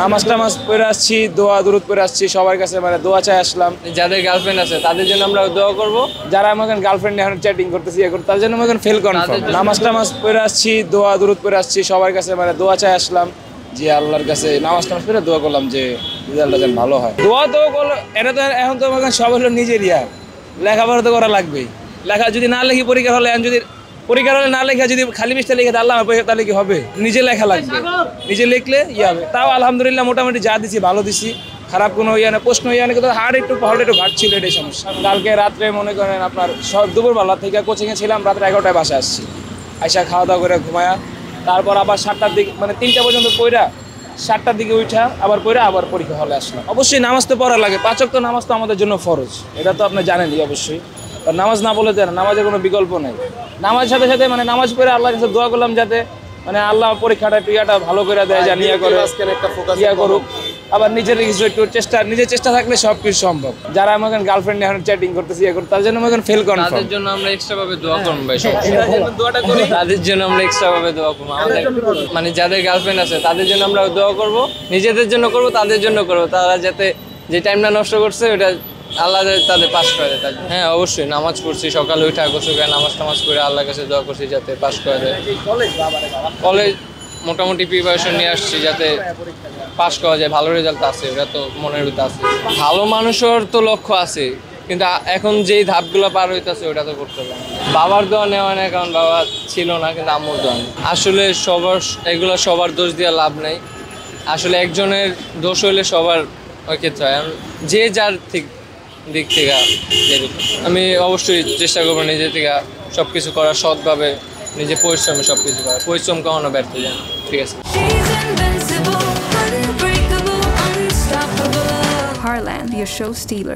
নামাজ টামাজ পড়ে আসছি, দোয়া দুরুদ পড়ে আসছি, সবার কাছে মানে দোয়া চাই আসলাম। যাদের গার্লফ্রেন্ড আছে তাদের জন্য আমরা দোয়া করব। যারা আমাকে গার্লফ্রেন্ড এখন চ্যাটিং করতেছি এখন তার জন্য আমাকে ফেল কনফার্ম। নামাজ টামাজ পড়ে আসছি, দোয়া দুরুদ পড়ে আসছি, সবার কাছে মানে দোয়া চাই আসলাম। যে আল্লাহর কাছে নামাজ টামাজ পড়ে দোয়া করলাম যে রেজাল্টটা যেন ভালো হয়। দোয়া তো করলো, এটা তো এখন তো আমাকে সব হলো নিজের ইয়া, লেখাপড়া তো করা লাগবেই। লেখা যদি না লিখি পরীক্ষা হলে, এখন যদি পরীক্ষার হলে না লেখা যদি খালি মিষ্টা লিখে আল্লাহ তাহলে কি হবে? নিজে লেখা লাগবে, নিজে লিখলে ইয়ে হবে। তাও আলহামদুলিল্লাহ মোটামুটি যা দিছি ভালো দিছি, খারাপ কোনো ইয়ে না। প্রশ্ন ইয়ে না, কিন্তু হার্ড একটু ঘাট ছিল, এটাই সমস্যা। কালকে রাত্রে মনে করেন আপনার সব দুপুরবেলা থেকে কোচিংয়ে ছিলাম, রাত্রে 11টায় বাসা আসছি, আইসা খাওয়া দাওয়া করে ঘুমায়া, তারপর আবার 7টার দিকে মানে 3টা পর্যন্ত পড়া, 7টার দিকে উঠা আবার পড়া আবার পরীক্ষা হলে আসলাম। অবশ্যই নামাজ তো পড়া লাগে, 5 ওয়াক্ত নামাজ তো আমাদের জন্য ফরজ, এটা তো আপনি জানেনই অবশ্যই। আর নামাজ না বলে দেন, নামাজের কোনো বিকল্প নেই। নামাজের সাথে সাথে মানে নামাজ পড়ে আল্লাহর কাছে দোয়া করলাম যাতে মানে আল্লাহ পরীক্ষাটা ইয়াটা ভালো করে দেয়, জানিয়া করে ইয়া করুক। আবার নিজের কিছু একটু নিজের চেষ্টা থাকলে সব কিছু সম্ভব। যারা আমাকে গার্লফ্রেন্ড এখন চ্যাটিং করতেছি ইয়ে করে তার জন্য আমাকে ফেল কনফার্ম। তাদের জন্য আমরা এক্সট্রা ভাবে দোয়া করব ভাই, দোয়াটা করি। তাদের জন্য আমরা এক্সট্রা ভাবে দোয়া করব। আমাদের মানে যাদের গার্লফ্রেন্ড আছে তাদের জন্য আমরা দোয়া করব, নিজেদের জন্য করব, তাদের জন্য করব। তারা যাতে যে টাইমটা নষ্ট করছে ওটা আল্লাহ তাদের পাস করে দেয়। হ্যাঁ অবশ্যই নামাজ পড়ছি, সকালে উঠে গোসল করে নামাজ টামাজ করে আল্লাহর কাছে দোয়া করছি যাতে পাস করে দেয়। কলেজ মোটামুটি প্রিপারেশন নিয়ে আসছি যাতে পাস করা যায়, ভালো রেজাল্ট আছে, ওটা তো মনের ভিতরে আছে। ভালো মানুষের তো লক্ষ্য আছে, কিন্তু এখন যেই ধাপগুলো পার হইতেছে ওটা তো করতে হবে। বাবার দোয়া নেওয়া না, কারণ বাবা ছিল না, কিন্তু আম্মুর দোয়া নেই। আসলে এগুলো সবার দোষ দিয়ে লাভ নেই। আসলে একজনের দোষ হইলে সবার ওই ক্ষেত্রে হয়, যে যার দিক থেকে যেরকম। আমি অবশ্যই চেষ্টা করবো নিজে থেকে সব কিছু করার, সৎভাবে নিজে পরিশ্রমে সব কিছু করার। পরিশ্রম কখনো ব্যর্থ যায় না। ঠিক আছে। Heartland, your show stealer.